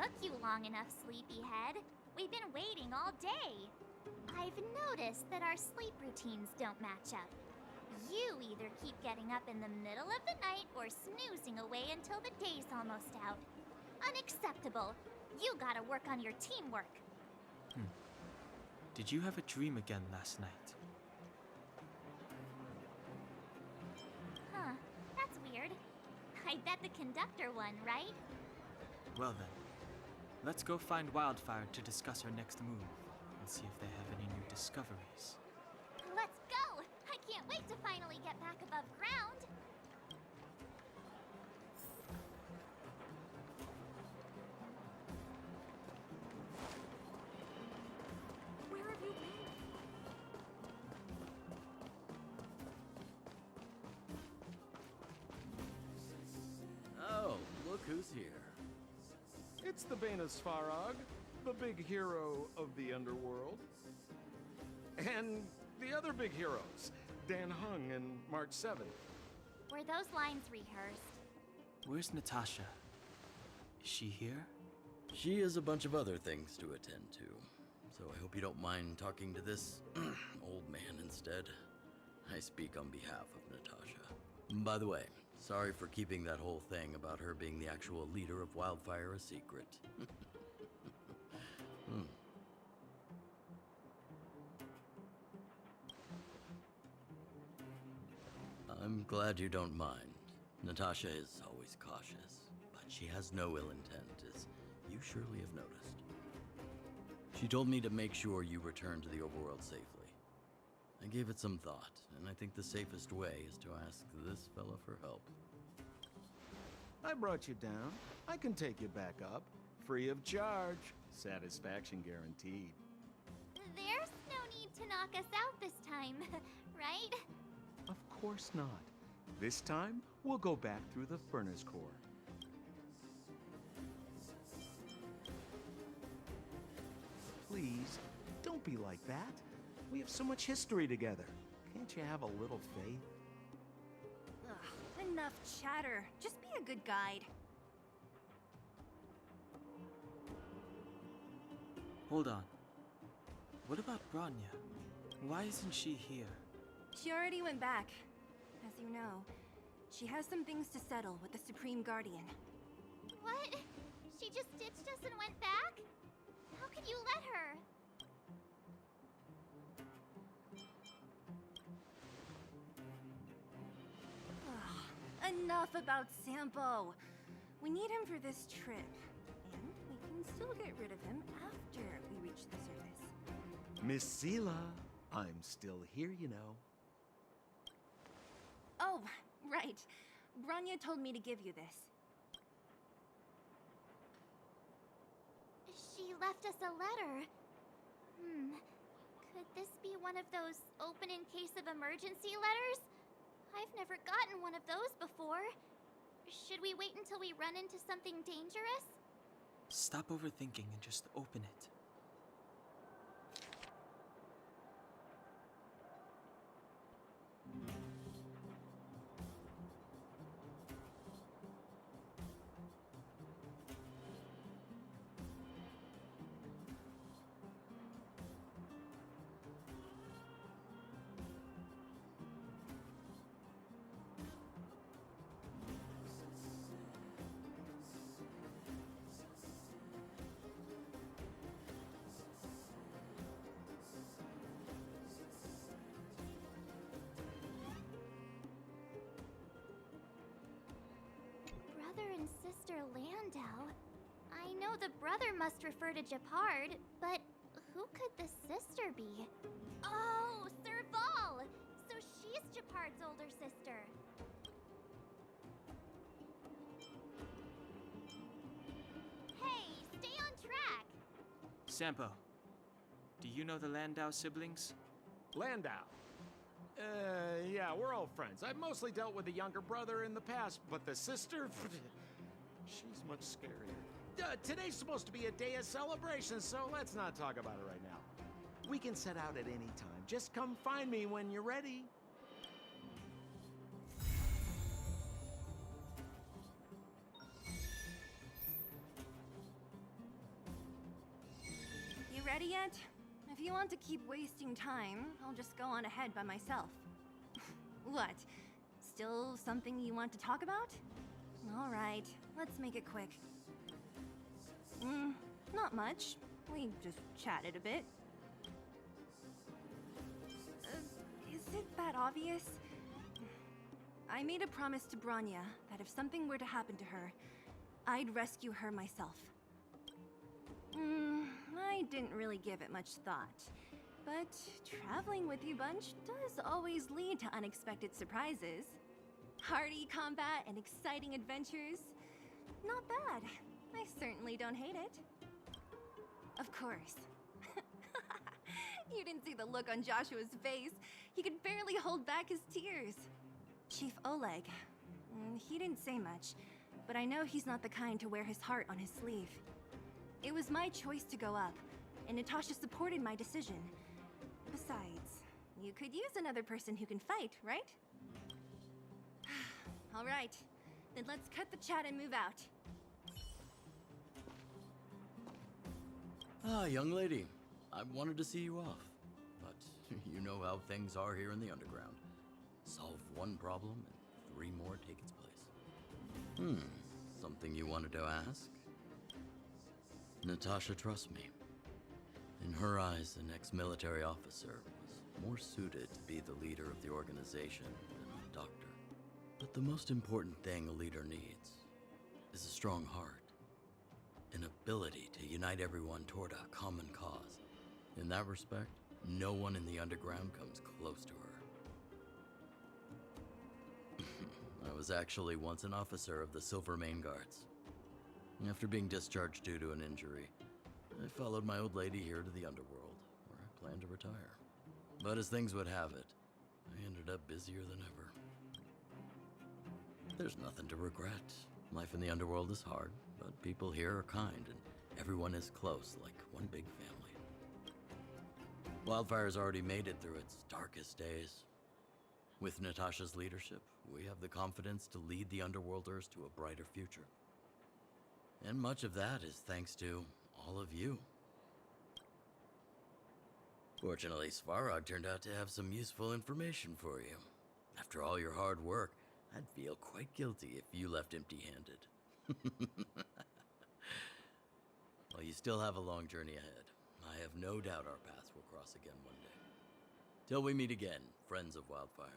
took you long enough, sleepyhead. We've been waiting all day. I've noticed that our sleep routines don't match up. You either keep getting up in the middle of the night or snoozing away until the day's almost out. Unacceptable. You gotta work on your teamwork. Did you have a dream again last night? Huh, that's weird. I bet the conductor won, right? Well then, let's go find Wildfire to discuss her next move and see if they have any new discoveries. Let's go! I can't wait to finally get back above ground! Where have you been? Oh, look who's here. It's the Banus Farag, the big hero of the underworld. And the other big heroes, Dan Hung and March 7th. Were those lines rehearsed? Where's Natasha? Is she here? She has a bunch of other things to attend to, so I hope you don't mind talking to this old man instead. I speak on behalf of Natasha. By the way, sorry for keeping that whole thing about her being the actual leader of Wildfire a secret. I'm glad you don't mind. Natasha is always cautious, but she has no ill intent, as you surely have noticed. She told me to make sure you return to the overworld safely. I gave it some thought, and I think the safest way is to ask this fella for help. I brought you down. I can take you back up. Free of charge. Satisfaction guaranteed. There's no need to knock us out this time, right? Of course not. This time, we'll go back through the furnace core. Please, don't be like that. We have so much history together. Can't you have a little faith? Ugh, enough chatter. Just be a good guide. Hold on. What about Bronya? Why isn't she here? She already went back. As you know, she has some things to settle with the Supreme Guardian. What? She just ditched us and went back? How could you let her? Ugh, enough about Sampo. We need him for this trip. And we can still get rid of him after we reach the surface. Miss Sela, I'm still here, you know. Oh, right. Bronya told me to give you this. She left us a letter. Could this be one of those open in case of emergency letters? I've never gotten one of those before. Should we wait until we run into something dangerous? Stop overthinking and just open it. Brother and sister Landau. I know the brother must refer to Japard, but who could the sister be? Oh, Serval! So she's Japard's older sister. Hey, stay on track! Sampo, do you know the Landau siblings? Landau. Yeah, we're all friends. I've mostly dealt with the younger brother in the past, but the sister, she's much scarier. Today's supposed to be a day of celebration, so let's not talk about it right now. We can set out at any time. Just come find me when you're ready. ready yet? If you want to keep wasting time, I'll just go on ahead by myself. What? Still something you want to talk about? Alright, let's make it quick. Not much. We just chatted a bit. Is it that obvious? I made a promise to Branya that if something were to happen to her, I'd rescue her myself. I didn't really give it much thought. But traveling with you bunch does always lead to unexpected surprises. Hearty combat and exciting adventures. Not bad. I certainly don't hate it. Of course. You didn't see the look on Joshua's face. He could barely hold back his tears. Chief Oleg. He didn't say much, but I know he's not the kind to wear his heart on his sleeve. It was my choice to go up, and Natasha supported my decision. Besides, you could use another person who can fight, right? All right, then let's cut the chat and move out. Ah, young lady. I wanted to see you off, but you know how things are here in the underground. Solve one problem and 3 more take its place. Something you wanted to ask? Natasha trusts me. In her eyes, an ex-military officer was more suited to be the leader of the organization than a doctor. But the most important thing a leader needs is a strong heart, an ability to unite everyone toward a common cause. In that respect, no one in the underground comes close to her. I was actually once an officer of the Silvermane Guards. After being discharged due to an injury, I followed my old lady here to the underworld, where I planned to retire. But as things would have it, I ended up busier than ever. There's nothing to regret. Life in the underworld is hard, but people here are kind, and everyone is close, like one big family. Wildfire's already made it through its darkest days. With Natasha's leadership, we have the confidence to lead the Underworlders to a brighter future. And much of that is thanks to all of you. Fortunately, Svarog turned out to have some useful information for you. After all your hard work, I'd feel quite guilty if you left empty-handed. Well, you still have a long journey ahead. I have no doubt our paths will cross again one day. Till we meet again, friends of Wildfire.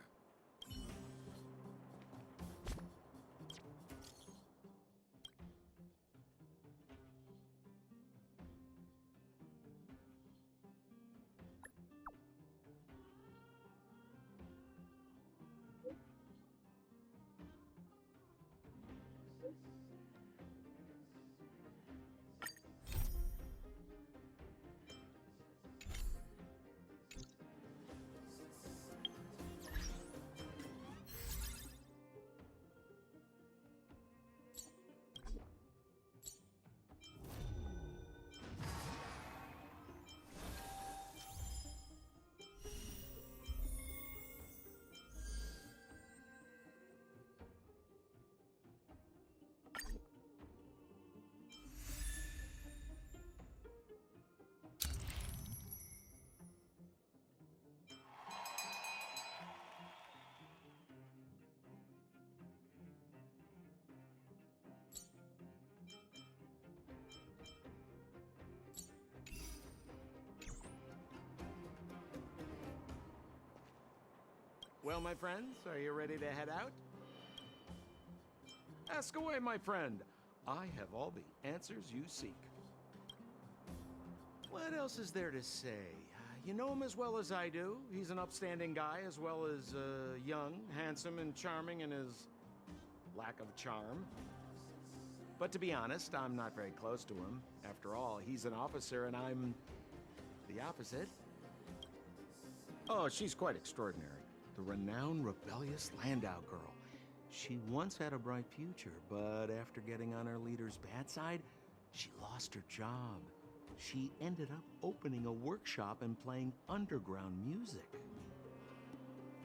Well, my friends, are you ready to head out? Ask away, my friend. I have all the answers you seek. What else is there to say? You know him as well as I do. He's an upstanding guy, as well as young, handsome, and charming in his lack of charm. But to be honest, I'm not very close to him. After all, he's an officer and I'm the opposite. Oh, she's quite extraordinary. The renowned rebellious Landau girl. She once had a bright future, but after getting on her leader's bad side, she lost her job. She ended up opening a workshop and playing underground music.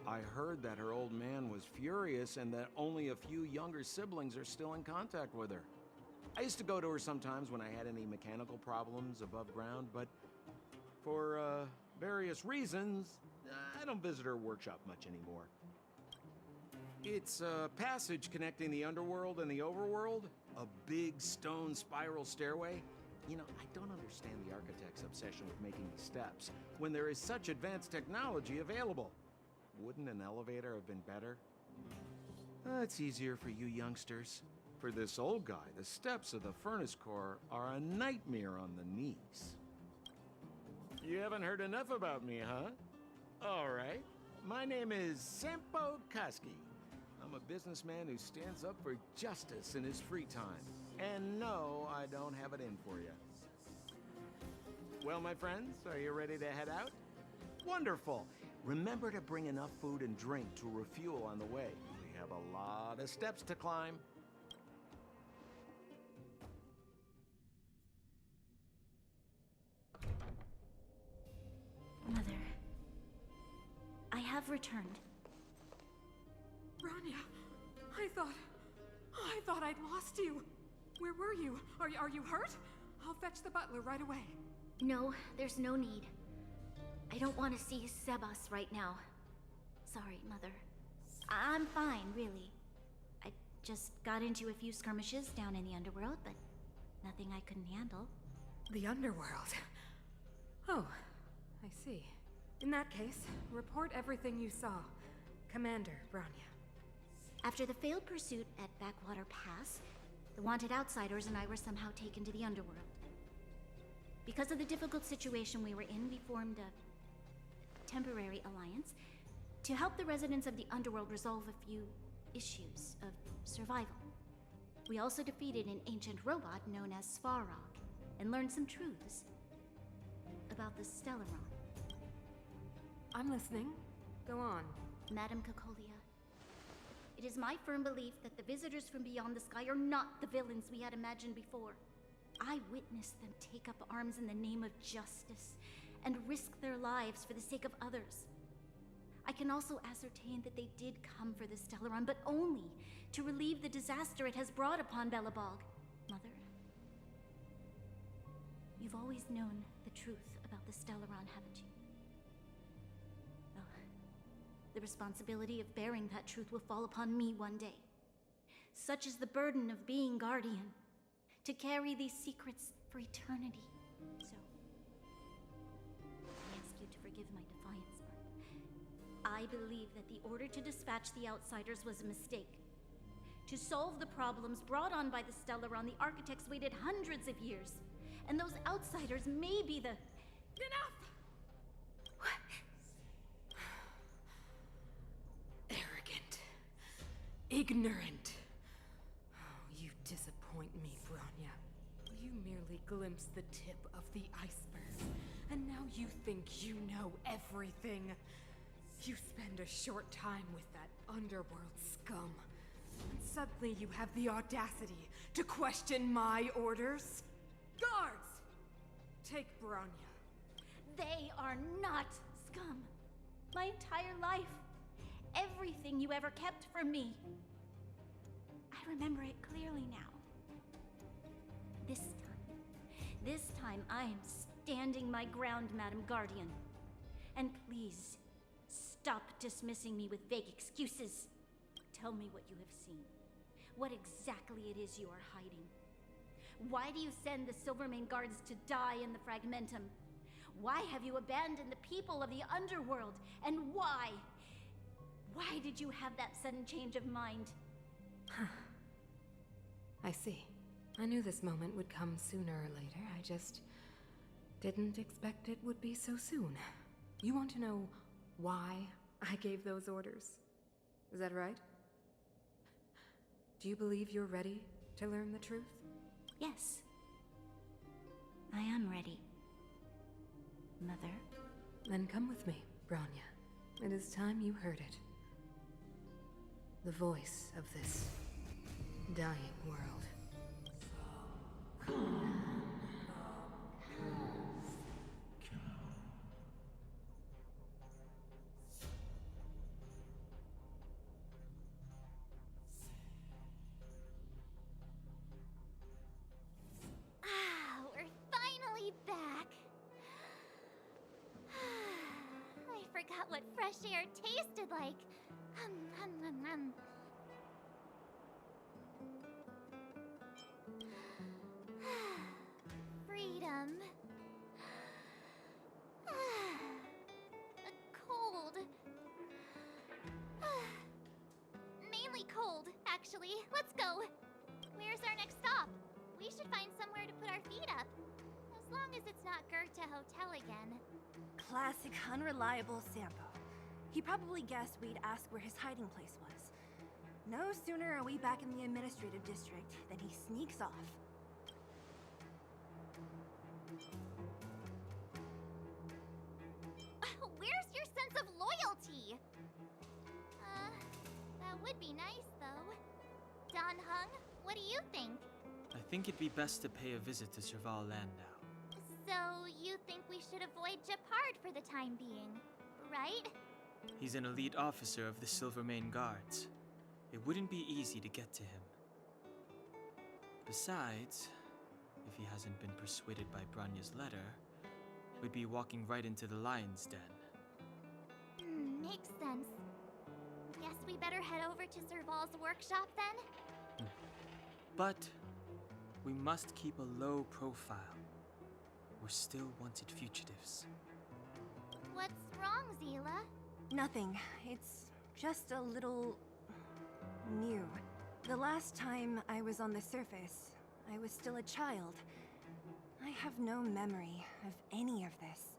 I heard that her old man was furious and that only a few younger siblings are still in contact with her. I used to go to her sometimes when I had any mechanical problems above ground, but For, various reasons, I don't visit her workshop much anymore. It's a passage connecting the underworld and the overworld. A big stone spiral stairway. You know, I don't understand the architect's obsession with making these steps when there is such advanced technology available. Wouldn't an elevator have been better? It's easier for you youngsters. For this old guy, the steps of the furnace core are a nightmare on the knees. You haven't heard enough about me, huh? All right. My name is Sampo Koski. I'm a businessman who stands up for justice in his free time. And no, I don't have it in for you. Well, my friends, are you ready to head out? Wonderful. Remember to bring enough food and drink to refuel on the way. We have a lot of steps to climb. Mother, I have returned. Bronya, I thought I'd lost you. Where were you? Are you hurt? I'll fetch the butler right away. No, there's no need. I don't want to see Sebas right now. Sorry, Mother. I'm fine, really. I just got into a few skirmishes down in the underworld, but nothing I couldn't handle. The underworld. Oh, I see. In that case, report everything you saw. Commander Bronya. After the failed pursuit at Backwater Pass, the wanted outsiders and I were somehow taken to the underworld. Because of the difficult situation we were in, we formed a temporary alliance to help the residents of the underworld resolve a few issues of survival. We also defeated an ancient robot known as Svarog and learned some truths about the Stellaron. I'm listening. Go on. Madam Cocolia, it is my firm belief that the visitors from beyond the sky are not the villains we had imagined before. I witnessed them take up arms in the name of justice and risk their lives for the sake of others. I can also ascertain that they did come for the Stellaron, but only to relieve the disaster it has brought upon Belobog. Mother, you've always known the truth about the Stellaron, haven't you? Well, the responsibility of bearing that truth will fall upon me one day. Such is the burden of being Guardian, to carry these secrets for eternity. So, I ask you to forgive my defiance, but I believe that the order to dispatch the Outsiders was a mistake. To solve the problems brought on by the Stellaron, the architects waited hundreds of years. And those Outsiders may be the... Enough! Arrogant. Ignorant. Oh, you disappoint me, Bronya. You merely glimpsed the tip of the iceberg, and now you think you know everything. You spend a short time with that underworld scum, and suddenly you have the audacity to question my orders? Guards! Take Bronya. They are not scum. My entire life, everything you ever kept from me. I remember it clearly now. This time I am standing my ground, Madam Guardian. And please, stop dismissing me with vague excuses. Tell me what you have seen. What exactly it is you are hiding. Why do you send the Silvermane guards to die in the Fragmentum? Why have you abandoned the people of the underworld? And why? Why did you have that sudden change of mind? I see. I knew this moment would come sooner or later. I just didn't expect it would be so soon. You want to know why I gave those orders? Is that right? Do you believe you're ready to learn the truth? Yes. I am ready, Mother. Then come with me, Bronya. It is time you heard it. The voice of this dying world. We're finally back. fresh air tasted like. Freedom. Cold. Mainly cold, actually. Let's go. Where's our next stop? We should find somewhere to put our feet up. As long as it's not Goethe Hotel again. Classic unreliable Sampo. He probably guessed we'd ask where his hiding place was. No sooner are we back in the administrative district than he sneaks off. Where's your sense of loyalty? That would be nice, though. Don Hung, what do you think? I think it'd be best to pay a visit to Serval Landau. So, you think we should avoid Gepard for the time being, right? He's an elite officer of the Silvermane Guards. It wouldn't be easy to get to him. Besides, if he hasn't been persuaded by Branya's letter, we'd be walking right into the lion's den. Makes sense. Guess we better head over to Serval's workshop then? But we must keep a low profile. We're still wanted fugitives. What's wrong, Zila? Nothing. It's just a little... new. The last time I was on the surface, I was still a child. I have no memory of any of this.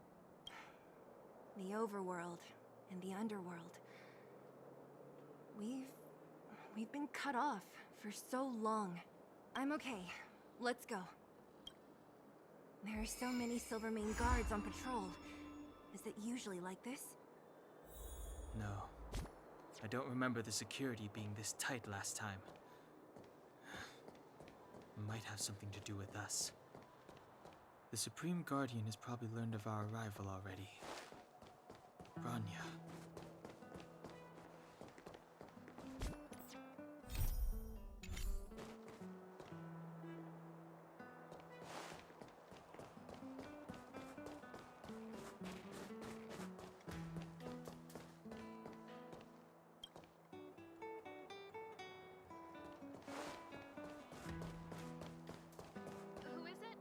The overworld and the underworld. We've been cut off for so long. I'm okay. Let's go. There are so many Silvermane guards on patrol. Is it usually like this? No. I don't remember the security being this tight last time. Might have something to do with us. The Supreme Guardian has probably learned of our arrival already. Branya. Who is it?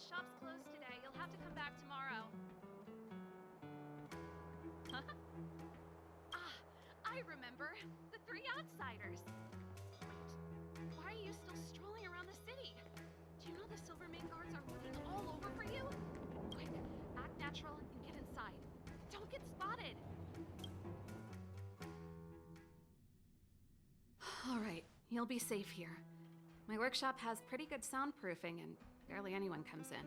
Shop's closed today. You'll have to come back tomorrow. I remember. The three outsiders. Wait, why are you still strolling around the city? Do you know the Silvermane guards are looking all over for you? Quick, act natural and get inside. Don't get spotted. All right, you'll be safe here. My workshop has pretty good soundproofing and barely anyone comes in.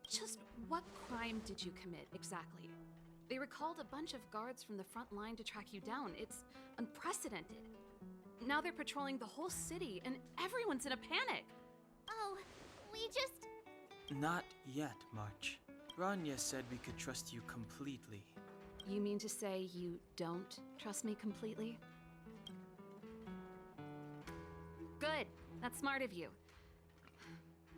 Just what crime did you commit exactly? They recalled a bunch of guards from the front line to track you down. It's unprecedented. Now they're patrolling the whole city and everyone's in a panic. Oh, we just... Not yet, March. Branya said we could trust you completely. You mean to say you don't trust me completely? Good. That's smart of you.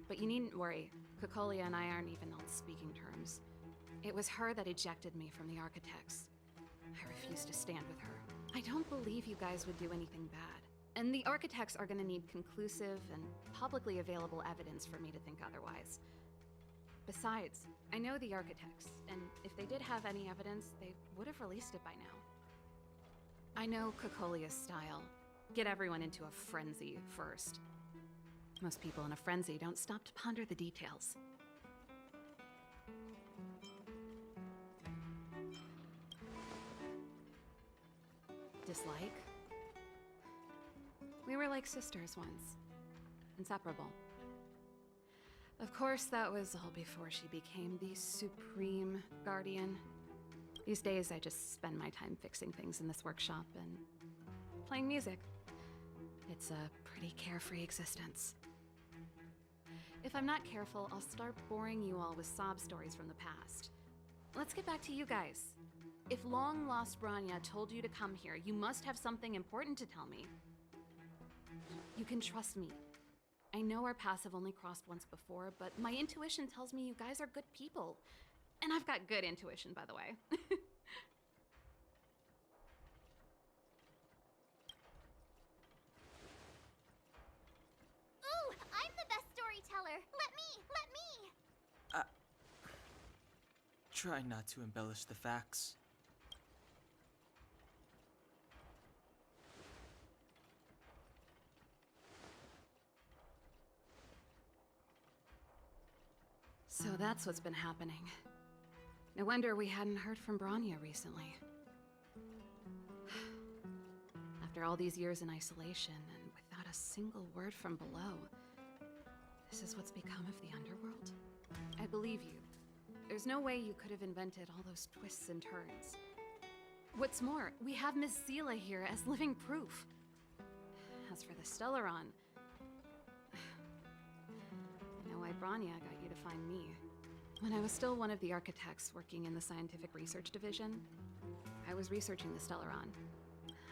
But you needn't worry. Kokolia and I aren't even on speaking terms. It was her that ejected me from the Architects. I refuse to stand with her. I don't believe you guys would do anything bad. And the Architects are gonna need conclusive and publicly available evidence for me to think otherwise. Besides, I know the Architects, and if they did have any evidence, they would have released it by now. I know Kokolia's style. Get everyone into a frenzy first. Most people in a frenzy don't stop to ponder the details. Dislike? We were like sisters once. Inseparable. Of course, that was all before she became the Supreme Guardian. These days, I just spend my time fixing things in this workshop and playing music. It's a pretty carefree existence. If I'm not careful, I'll start boring you all with sob stories from the past. Let's get back to you guys. If long-lost Branya told you to come here, you must have something important to tell me. You can trust me. I know our paths have only crossed once before, but my intuition tells me you guys are good people. And I've got good intuition, by the way. try not to embellish the facts. So that's what's been happening. No wonder we hadn't heard from Bronya recently. After all these years in isolation, and without a single word from below, this is what's become of the underworld? I believe you. There's no way you could have invented all those twists and turns. What's more, we have Miss Seela here as living proof. As for the Stellaron, I know why Bronya got you to find me. When I was still one of the architects working in the scientific research division, I was researching the Stellaron.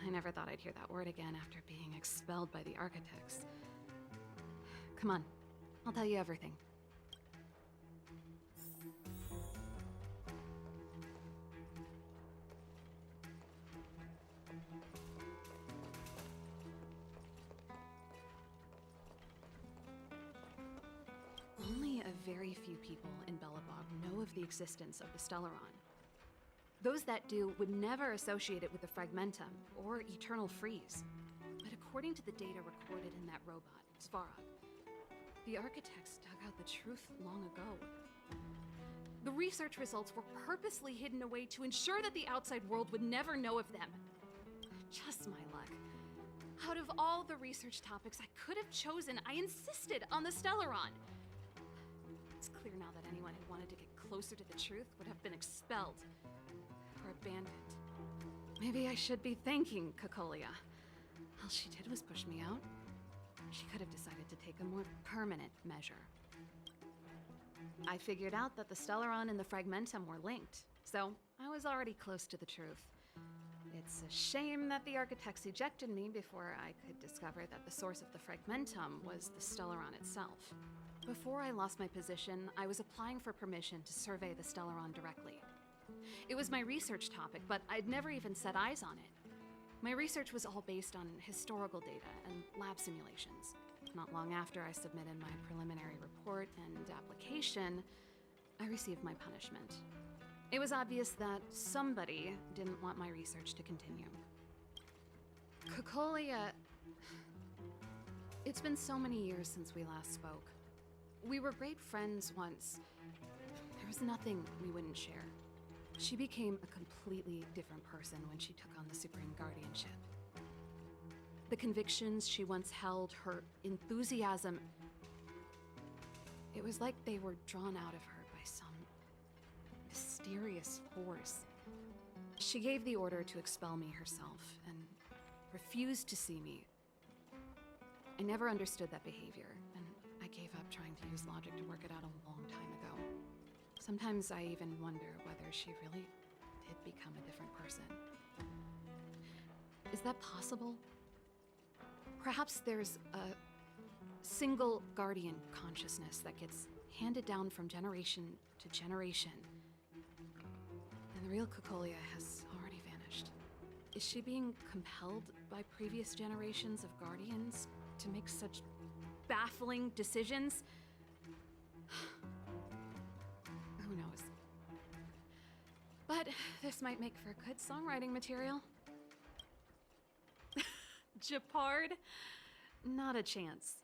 I never thought I'd hear that word again after being expelled by the architects. Come on, I'll tell you everything. Only a very few people in Belobog know of the existence of the Stellaron. Those that do would never associate it with the Fragmentum or Eternal Freeze. But according to the data recorded in that robot, Svarog, the architects dug out the truth long ago. The research results were purposely hidden away to ensure that the outside world would never know of them. Just my luck. Out of all the research topics I could have chosen, I insisted on the Stellaron. It's clear now that anyone who wanted to get closer to the truth would have been expelled or abandoned. Maybe I should be thanking Cocolia. All she did was push me out. She could have decided to take a more permanent measure. I figured out that the Stellaron and the Fragmentum were linked, so I was already close to the truth. It's a shame that the architects ejected me before I could discover that the source of the Fragmentum was the Stellaron itself. Before I lost my position, I was applying for permission to survey the Stellaron directly. It was my research topic, but I'd never even set eyes on it. My research was all based on historical data and lab simulations. Not long after I submitted my preliminary report and application, I received my punishment. It was obvious that somebody didn't want my research to continue. Cocolia... It's been so many years since we last spoke. We were great friends once. There was nothing we wouldn't share. She became a completely different person when she took on the Supreme Guardianship. The convictions she once held, her enthusiasm, it was like they were drawn out of her by some mysterious force. She gave the order to expel me herself and refused to see me. I never understood that behavior, and I gave up trying to use logic to work it out a long time ago. Sometimes I even wonder whether she really did become a different person. Is that possible? Perhaps there's a single guardian consciousness that gets handed down from generation to generation. And the real Cocolia has already vanished. Is she being compelled by previous generations of guardians to make such baffling decisions? Who knows? But this might make for good songwriting material. Japard? Not a chance.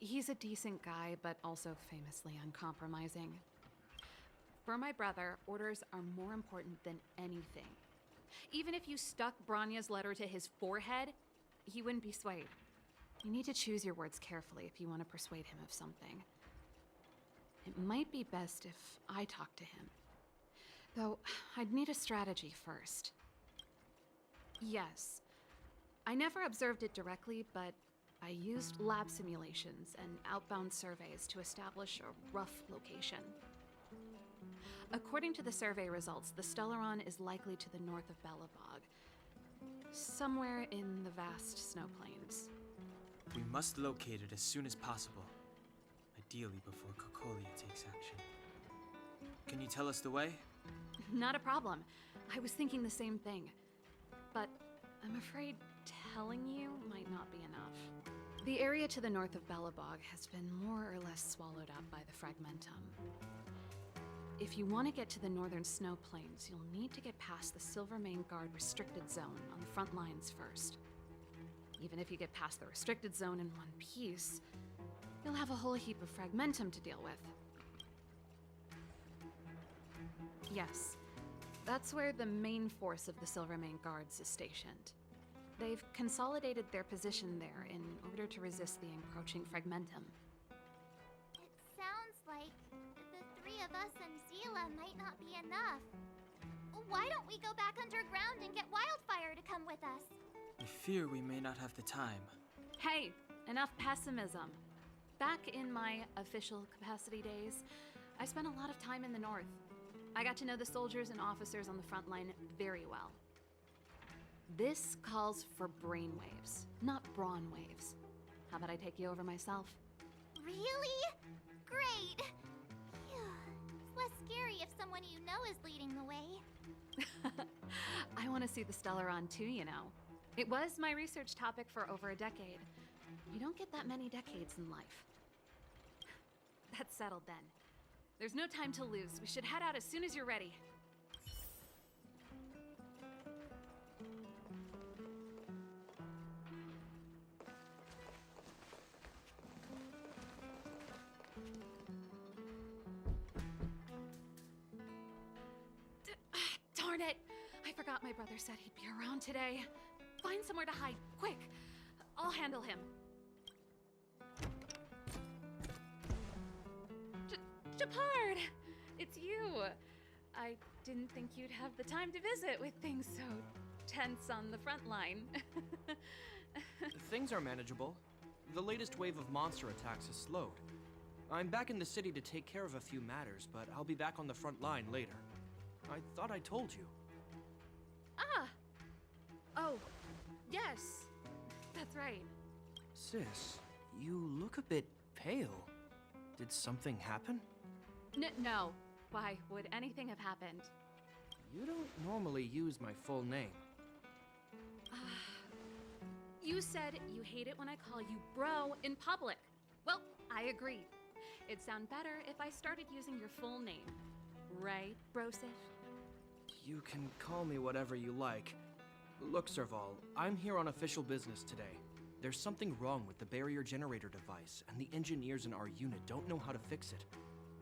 He's a decent guy, but also famously uncompromising. For my brother, orders are more important than anything. Even if you stuck Bronya's letter to his forehead, he wouldn't be swayed. You need to choose your words carefully if you want to persuade him of something. It might be best if I talk to him. Though, I'd need a strategy first. Yes. I never observed it directly, but I used lab simulations and outbound surveys to establish a rough location. According to the survey results, the Stellaron is likely to the north of Belobog, somewhere in the vast snow plains. We must locate it as soon as possible, ideally before Cocolia takes action. Can you tell us the way? Not a problem. I was thinking the same thing. But I'm afraid telling you might not be enough. The area to the north of Belobog has been more or less swallowed up by the Fragmentum. if you want to get to the northern snow plains, you'll need to get past the Silvermane Guard restricted zone on the front lines first. Even if you get past the restricted zone in one piece, you'll have a whole heap of fragmentum to deal with. Yes, that's where the main force of the Silvermane Guards is stationed. They've consolidated their position there in order to resist the encroaching fragmentum. It sounds like the three of us and Zila might not be enough. Why don't we go back underground and get Wildfire to come with us? I fear we may not have the time. Hey, enough pessimism. Back in my official capacity days, I spent a lot of time in the north. I got to know the soldiers and officers on the front line very well. This calls for brainwaves, not brawn waves. How about I take you over myself? Really? Great! Phew. It's less scary if someone you know is leading the way. I want to see the Stellaron too, you know. It was my research topic for over a decade. You don't get that many decades in life. That's settled then. There's no time to lose. We should head out as soon as you're ready. Darn it! I forgot my brother said he'd be around today. Find somewhere to hide, quick! I'll handle him. Japard! It's you! I didn't think you'd have the time to visit with things so tense on the front line. Things are manageable. The latest wave of monster attacks has slowed. I'm back in the city to take care of a few matters, but I'll be back on the front line later. I thought I told you. Ah! Oh, yes. That's right. Sis, you look a bit pale. Did something happen? No. Why would anything have happened? You don't normally use my full name. You said you hate it when I call you bro in public. Well, I agree. It'd sound better if I started using your full name. Right, Brosish? You can call me whatever you like. Look, Serval, I'm here on official business today. There's something wrong with the barrier generator device, and the engineers in our unit don't know how to fix it.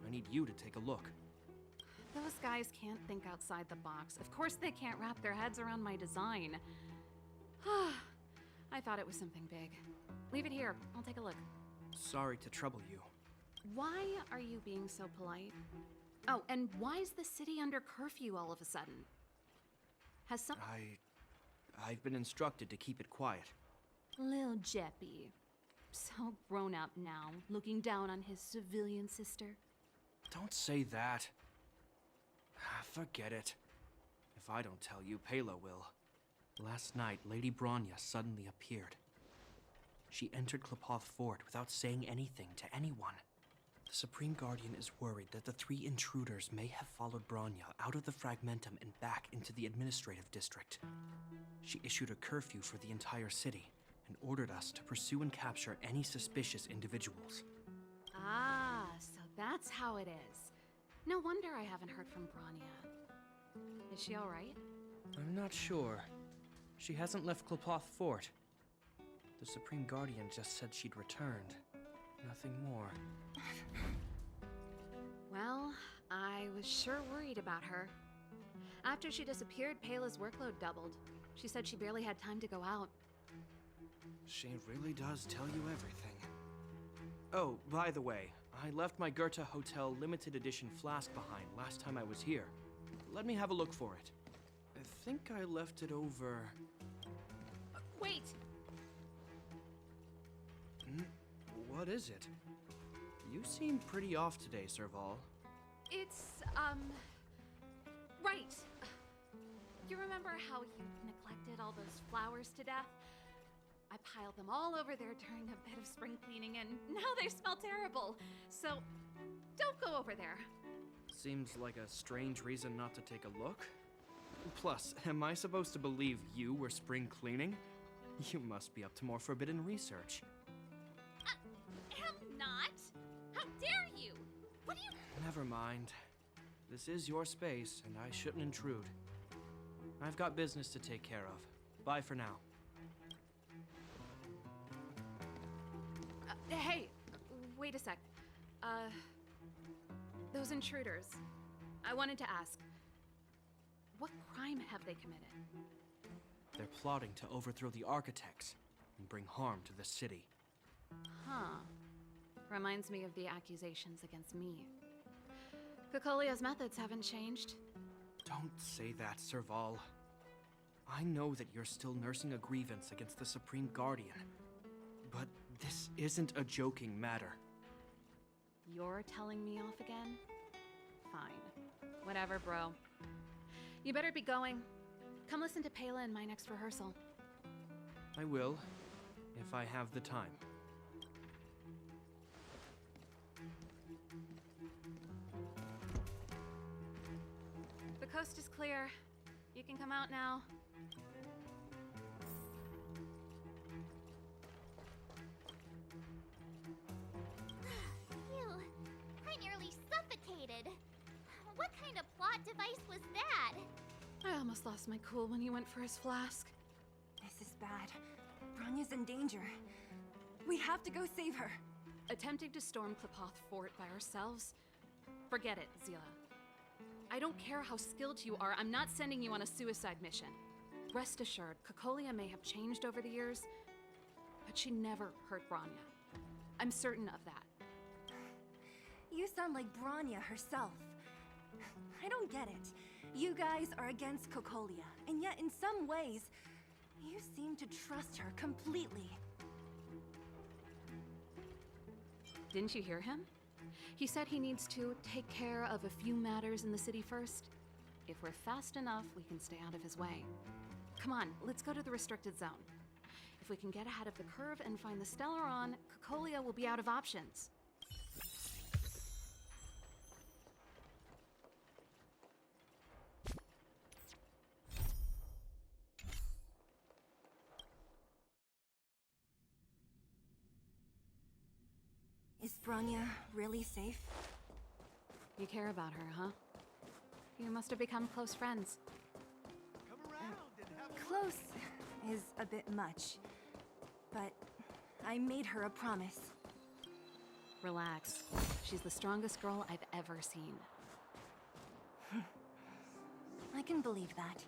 I need you to take a look. Those guys can't think outside the box. Of course they can't wrap their heads around my design. I thought it was something big. Leave it here. I'll take a look. Sorry to trouble you. Why are you being so polite? Oh, and why is the city under curfew all of a sudden? Has some... I've been instructed to keep it quiet. Lil Jeppy. So grown up now, looking down on his civilian sister. Don't say that. Forget it. If I don't tell you, Pela will. Last night, Lady Bronya suddenly appeared. She entered Klepoth Fort without saying anything to anyone. The Supreme Guardian is worried that the three intruders may have followed Bronya out of the Fragmentum and back into the administrative district. She issued a curfew for the entire city and ordered us to pursue and capture any suspicious individuals. Ah, so that's how it is. No wonder I haven't heard from Bronya. Is she all right? I'm not sure. She hasn't left Klepoth Fort. The Supreme Guardian just said she'd returned. Nothing more. Well, I was sure worried about her. After she disappeared, Pela's workload doubled. She said she barely had time to go out. She really does tell you everything. Oh, by the way, I left my Goethe Hotel limited edition flask behind last time I was here. Let me have a look for it. I think I left it over... Wait! What is it? You seem pretty off today, Serval. It's, right. You remember how you neglected all those flowers to death? I piled them all over there during a bit of spring cleaning, and now they smell terrible. So, don't go over there. Seems like a strange reason not to take a look. Plus, am I supposed to believe you were spring cleaning? You must be up to more forbidden research. Am not. How dare you? What do you... Never mind. This is your space, and I shouldn't intrude. I've got business to take care of. Bye for now. Hey, wait a sec. Those intruders. I wanted to ask, what crime have they committed? They're plotting to overthrow the architects and bring harm to the city. Huh. Reminds me of the accusations against me. Cocolia's methods haven't changed. Don't say that, Serval. I know that you're still nursing a grievance against the Supreme Guardian, but this isn't a joking matter. You're telling me off again? Fine. Whatever, bro. You better be going. Come listen to Pela in my next rehearsal. I will, if I have the time. The coast is clear. You can come out now. Phew, I nearly suffocated. What kind of plot device was that? I almost lost my cool when he went for his flask. This is bad. Bronya's in danger. We have to go save her. Attempting to storm Klipoth Fort by ourselves? Forget it, Zila. I don't care how skilled you are, I'm not sending you on a suicide mission. Rest assured, Cocolia may have changed over the years, but she never hurt Bronya. I'm certain of that. You sound like Bronya herself. I don't get it. You guys are against Cocolia, and yet in some ways, you seem to trust her completely. Didn't you hear him? He said he needs to take care of a few matters in the city first. If we're fast enough, we can stay out of his way. Come on, let's go to the restricted zone. If we can get ahead of the curve and find the Stellaron, Cocolia will be out of options. Is Bronya really safe? You care about her, huh? You must have become close friends. Close is a bit much, but I made her a promise. Relax. She's the strongest girl I've ever seen. I can believe that.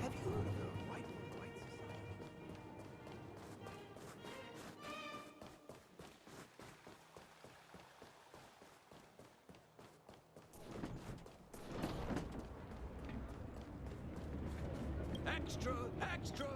Have you heard of the White Society? Extra! Extra!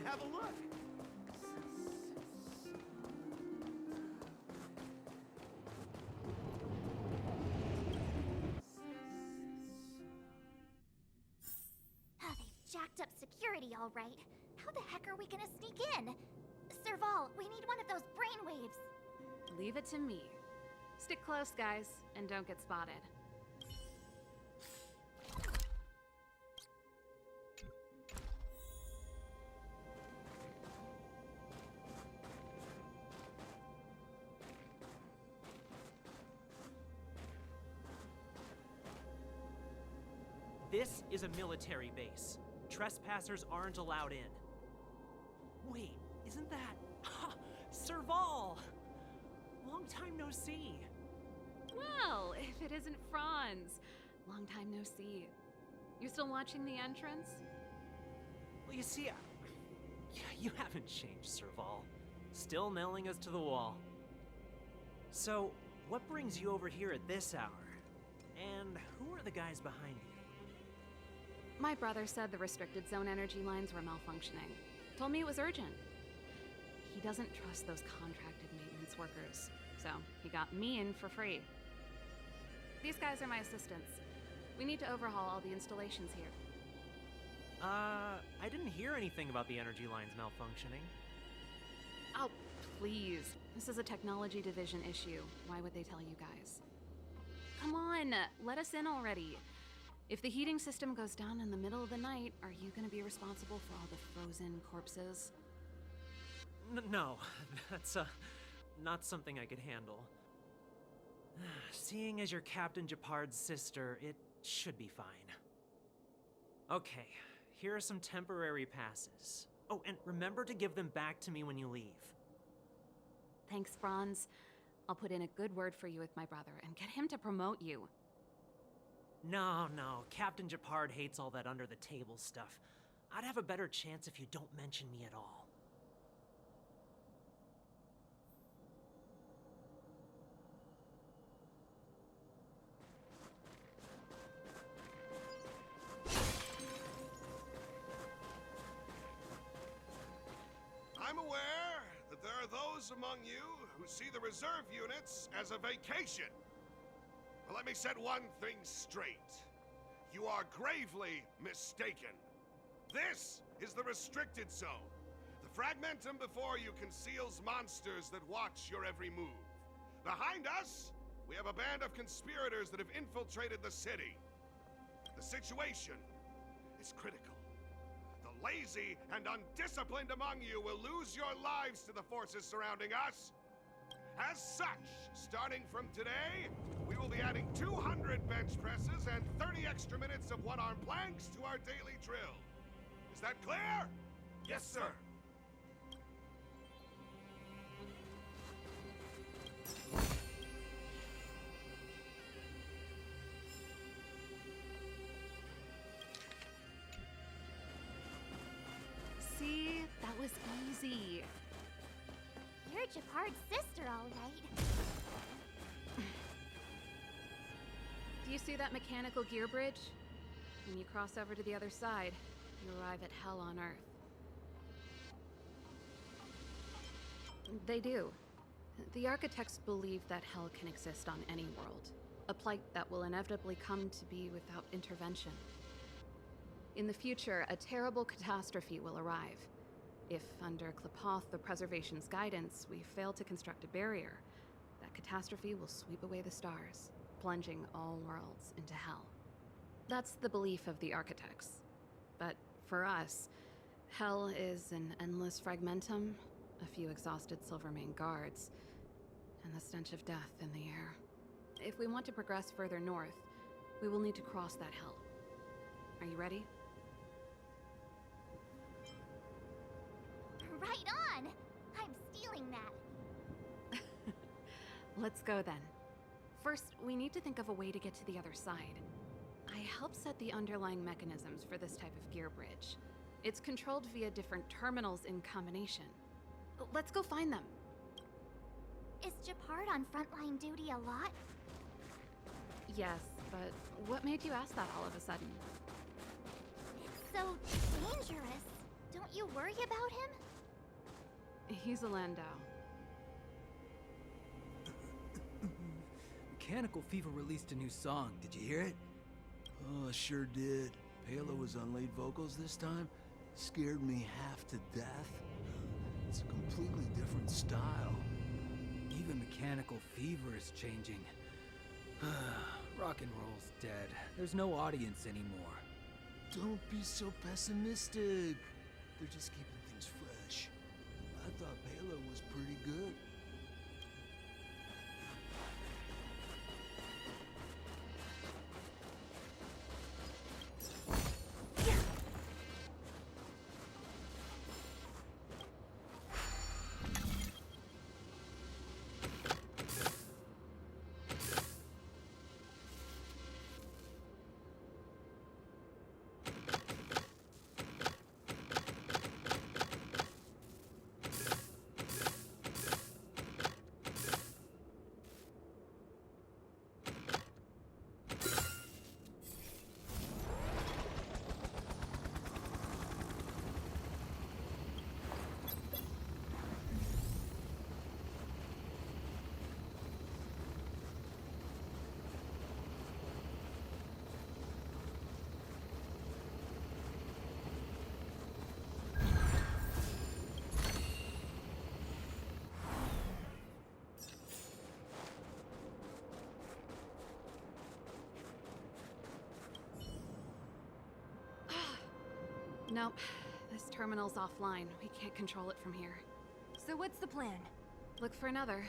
have a look. Oh, they've jacked up security all right. How the heck are we gonna sneak in? Serval, we need one of those brainwaves. Leave it to me. Stick close, guys, and don't get spotted. This is a military base. Trespassers aren't allowed in. Wait, isn't that... Serval! Long time no see. Well, if it isn't Franz. Long time no see. You still watching the entrance? Well, you see, you haven't changed, Serval. Still nailing us to the wall. So, what brings you over here at this hour? And who are the guys behind you? My brother said the restricted zone energy lines were malfunctioning. Told me it was urgent. He doesn't trust those contracted maintenance workers, so he got me in for free. These guys are my assistants. We need to overhaul all the installations here. I didn't hear anything about the energy lines malfunctioning. Oh, please. This is a technology division issue. Why would they tell you guys? Come on, let us in already. If the heating system goes down in the middle of the night, are you gonna be responsible for all the frozen corpses? No, that's, not something I could handle. Seeing as you're Captain Japard's sister, it should be fine. Okay, here are some temporary passes. Oh, and remember to give them back to me when you leave. Thanks, Franz. I'll put in a good word for you with my brother and get him to promote you. No, Captain Japard hates all that under-the-table stuff. I'd have a better chance if you don't mention me at all. I'm aware that there are those among you who see the reserve units as a vacation. But let me set one thing straight. You are gravely mistaken. This is the restricted zone. The fragmentum before you conceals monsters that watch your every move. Behind us, we have a band of conspirators that have infiltrated the city. The situation is critical. The lazy and undisciplined among you will lose your lives to the forces surrounding us. As such, starting from today, we will be adding 200 bench presses and 30 extra minutes of one-arm planks to our daily drill. Is that clear? Yes, sir. See? That was easy. You're Japard's sister, all right. Do you see that mechanical gear bridge? When you cross over to the other side, you arrive at Hell on Earth. They do. The architects believe that Hell can exist on any world, a plight that will inevitably come to be without intervention. In the future, a terrible catastrophe will arrive. If, under Klapoth, the Preservation's guidance, we fail to construct a barrier, that catastrophe will sweep away the stars, plunging all worlds into hell. That's the belief of the architects. But for us, hell is an endless fragmentum, a few exhausted Silvermane guards, and the stench of death in the air. If we want to progress further north, we will need to cross that hell. Are you ready? Right on! I'm stealing that. Let's go then. First, we need to think of a way to get to the other side. I helped set the underlying mechanisms for this type of gear bridge. It's controlled via different terminals in combination. Let's go find them. Is Japard on frontline duty a lot? Yes, but what made you ask that all of a sudden? It's so dangerous. Don't you worry about him? He's a Landau. Mechanical Fever released a new song. Did you hear it? Oh, sure did. Palo was on lead vocals this time. Scared me half to death. It's a completely different style. Even Mechanical Fever is changing. Rock and roll's dead. There's no audience anymore. Don't be so pessimistic. They're just keeping things fresh. I thought Palo was pretty good. Nope. This terminal's offline. We can't control it from here. So what's the plan? Look for another.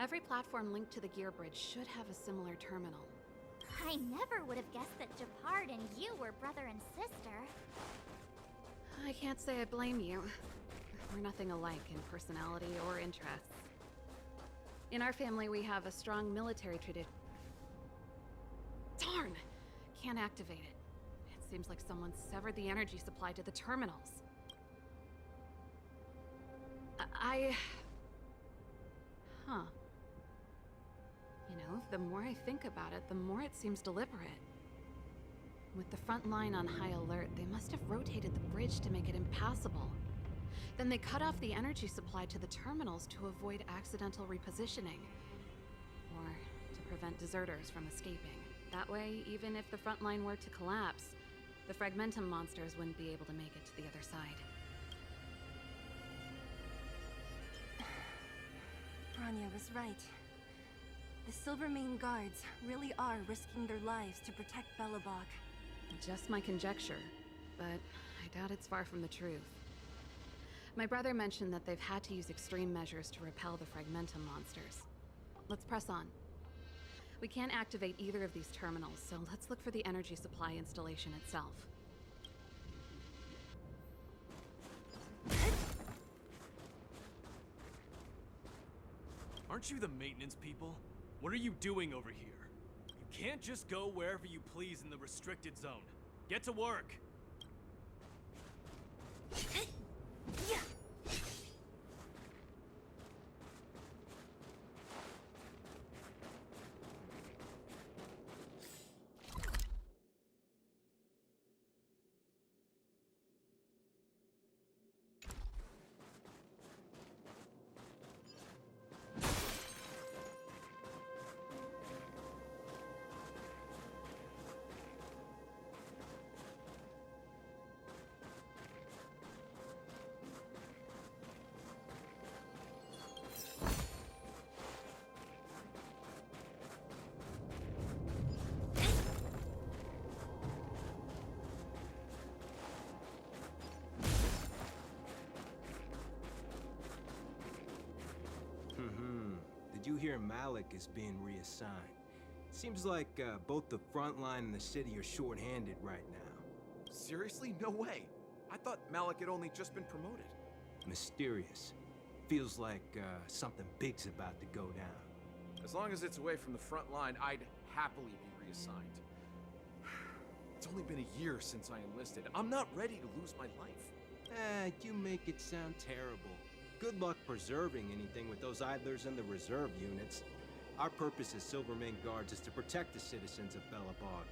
Every platform linked to the gear bridge should have a similar terminal. I never would have guessed that Japard and you were brother and sister. I can't say I blame you. We're nothing alike in personality or interests. In our family, we have a strong military tradition. Darn! Can't activate it. It seems like someone severed the energy supply to the terminals. Huh. You know, the more I think about it, the more it seems deliberate. With the front line on high alert, they must have rotated the bridge to make it impassable. Then they cut off the energy supply to the terminals to avoid accidental repositioning. Or to prevent deserters from escaping. That way, even if the front line were to collapse, the Fragmentum monsters wouldn't be able to make it to the other side. Bronya was right. The Silvermane guards really are risking their lives to protect Belobog. Just my conjecture, but I doubt it's far from the truth. My brother mentioned that they've had to use extreme measures to repel the Fragmentum monsters. Let's press on. We can't activate either of these terminals, so let's look for the energy supply installation itself. Aren't you the maintenance people? What are you doing over here? You can't just go wherever you please in the restricted zone. Get to work! Did you hear Malik is being reassigned? Seems like both the front line and the city are short-handed right now. Seriously? No way. I thought Malik had only just been promoted. Mysterious. Feels like something big's about to go down. As long as it's away from the front line, I'd happily be reassigned. It's only been a year since I enlisted. I'm not ready to lose my life. You make it sound terrible. Good luck preserving anything with those idlers and the reserve units. Our purpose as Silvermane Guards is to protect the citizens of Belobog.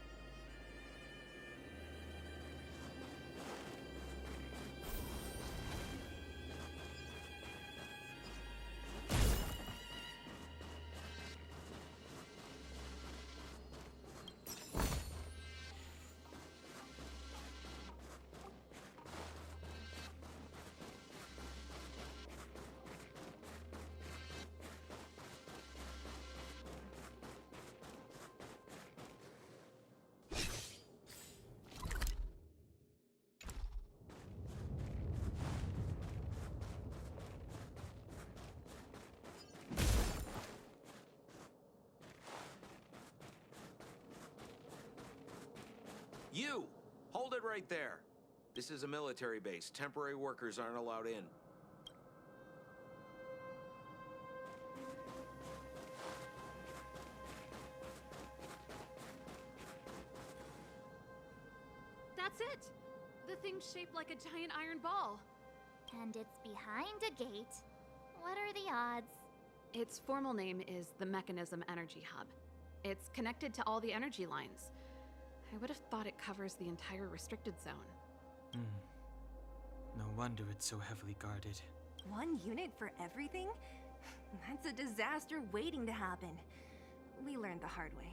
You! Hold it right there. This is a military base. Temporary workers aren't allowed in. That's it! The thing's shaped like a giant iron ball. And it's behind a gate. What are the odds? Its formal name is the Mechanism Energy Hub. It's connected to all the energy lines. I would have thought it covers the entire restricted zone. No wonder it's so heavily guarded. One unit for everything? That's a disaster waiting to happen. We learned the hard way.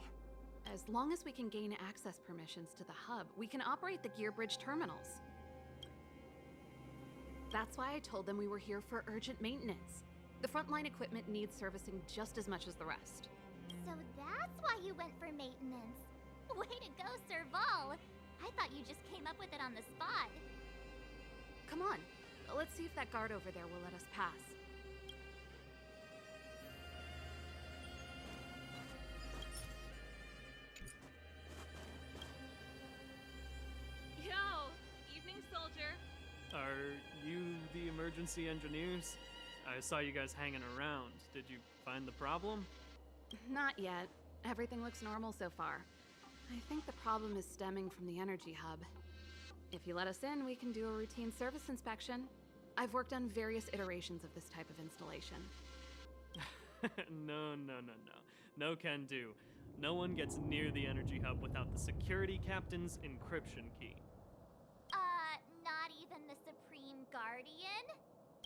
As long as we can gain access permissions to the hub, we can operate the gear bridge terminals. That's why I told them we were here for urgent maintenance. The frontline equipment needs servicing just as much as the rest. So that's why you went for maintenance. Way to go, Serval! I thought you just came up with it on the spot. Come on, let's see if that guard over there will let us pass. Yo! Evening, soldier. Are you the emergency engineers? I saw you guys hanging around. Did you find the problem? Not yet. Everything looks normal so far. I think the problem is stemming from the energy hub. If you let us in, we can do a routine service inspection. I've worked on various iterations of this type of installation. No. No can do. No one gets near the energy hub without the security captain's encryption key. Not even the Supreme Guardian?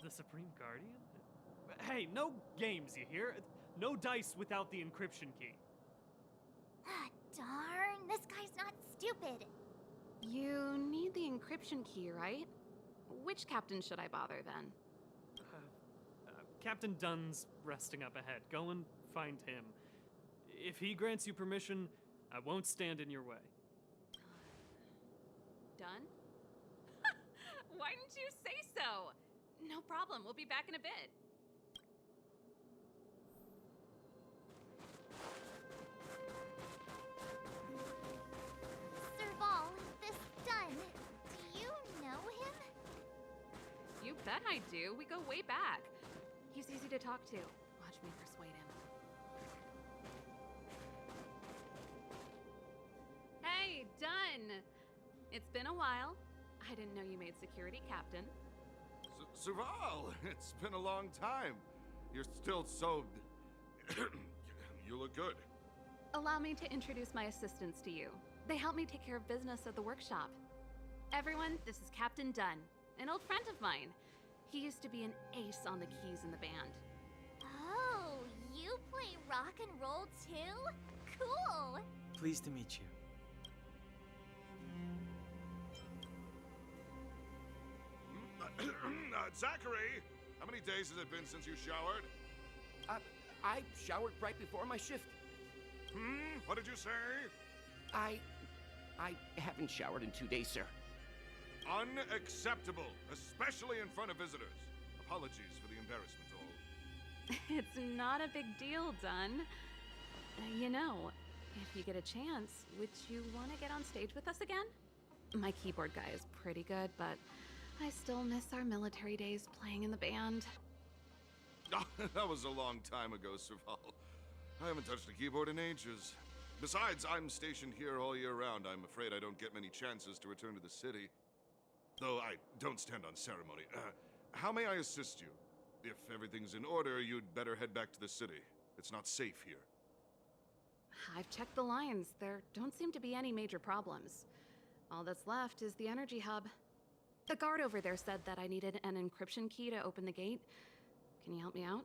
The Supreme Guardian? Hey, no games, you hear? No dice without the encryption key. Ah, darn, this guy's not stupid. You need the encryption key, right? Which captain should I bother then? Captain Dunn's resting up ahead. Go and find him. If he grants you permission, I won't stand in your way. Done? Why didn't you say so? No problem, we'll be back in a bit. Serval, this Dunn, do you know him? You bet I do. We go way back. He's easy to talk to. Watch me persuade him. Hey, Dunn! It's been a while. I didn't know you made security captain. Serval, it's been a long time. You're still so... You look good. Allow me to introduce my assistants to you. They help me take care of business at the workshop. Everyone, this is Captain Dunn, an old friend of mine. He used to be an ace on the keys in the band. Oh, you play rock and roll too? Cool! Pleased to meet you. Zachary, how many days has it been since you showered? I showered right before my shift. What did you say? I haven't showered in 2 days, sir. Unacceptable, especially in front of visitors. Apologies for the embarrassment, all. It's not a big deal, Dunn. You know, if you get a chance, would you want to get on stage with us again? My keyboard guy is pretty good, but I still miss our military days playing in the band. That was a long time ago, Serval. I haven't touched a keyboard in ages. Besides, I'm stationed here all year round. I'm afraid I don't get many chances to return to the city. Though I don't stand on ceremony. How may I assist you? If everything's in order, you'd better head back to the city. It's not safe here. I've checked the lines. There don't seem to be any major problems. All that's left is the energy hub. The guard over there said that I needed an encryption key to open the gate. Can you help me out?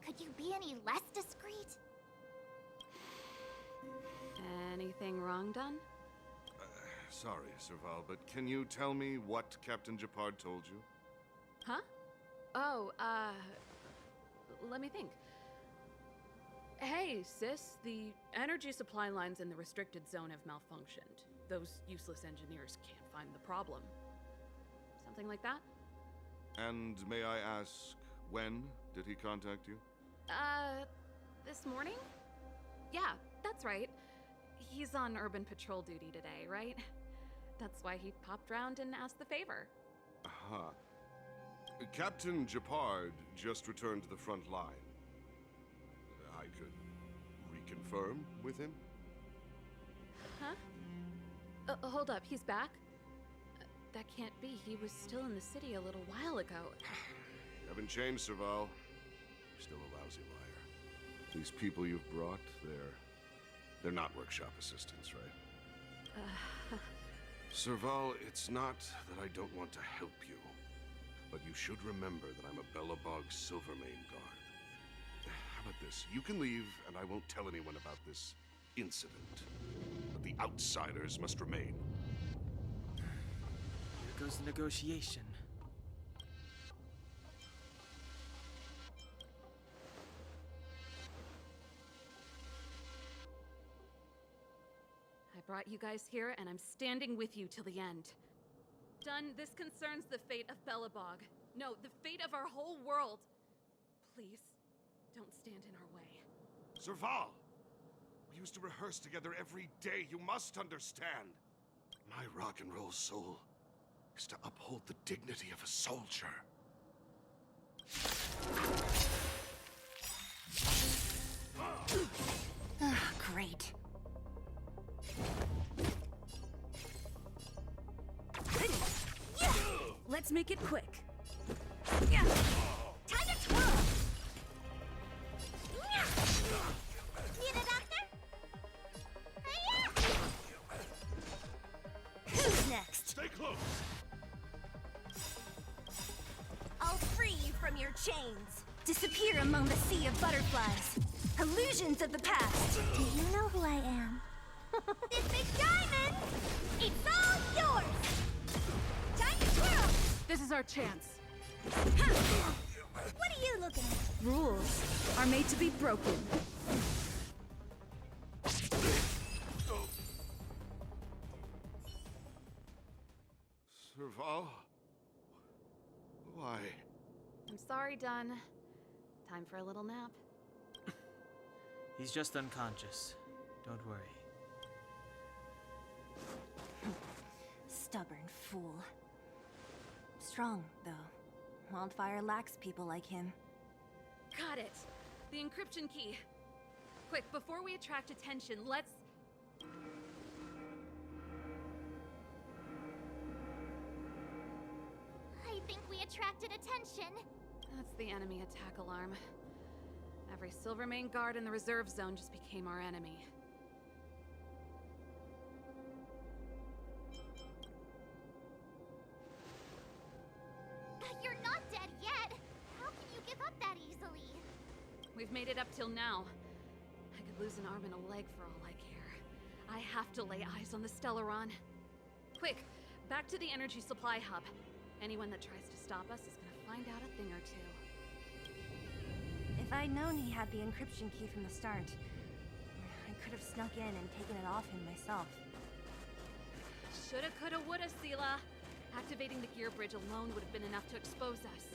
Could you be any less discreet? Anything wrong done? Sorry, Serval, but can you tell me what Captain Japard told you? Huh? Oh, let me think. Hey, sis, the energy supply lines in the restricted zone have malfunctioned. Those useless engineers can't find the problem. Something like that? And may I ask, When did he contact you? This morning? Yeah, that's right. He's on urban patrol duty today, right? That's why he popped round and asked the favor. Aha. Captain Japard just returned to the front line. I could reconfirm with him? Huh? Hold up, he's back? That can't be. He was still in the city a little while ago. You haven't changed, Serval. You're still a lousy liar. These people you've brought, they're not workshop assistants, right? Serval, it's not that I don't want to help you, but you should remember that I'm a Belobog Silvermane guard. How about this? You can leave, and I won't tell anyone about this incident. But the outsiders must remain. Here goes the negotiation. I brought you guys here, and I'm standing with you till the end. Done. This concerns the fate of Belobog. No, the fate of our whole world. Please, don't stand in our way. Serval! We used to rehearse together every day. You must understand. My rock and roll soul is to uphold the dignity of a soldier. Great. Let's make it quick. Time to twirl! Need a doctor? Who's next? Stay close! I'll free you from your chains. Disappear among the sea of butterflies. Illusions of the past. Do you know who I am? This big diamond! It's all yours! Time to twirl! This is our chance. What are you looking at? Rules are made to be broken. Serval? Why? I'm sorry, Dunn. Time for a little nap. He's just unconscious. Don't worry. Stubborn fool. Strong, though. Wildfire lacks people like him. Got it. The encryption key. Quick, before we attract attention, let's... I think we attracted attention. That's the enemy attack alarm. Every Silvermane guard in the reserve zone just became our enemy. You're not dead yet. How can you give up that easily? We've made it up till now. I could lose an arm and a leg for all I care. I have to lay eyes on the Stellaron. Quick, back to the energy supply hub. Anyone that tries to stop us is gonna find out a thing or two. If I'd known he had the encryption key from the start, I could have snuck in and taken it off him myself. Shoulda, coulda, woulda, Sela. Activating the gear bridge alone would have been enough to expose us.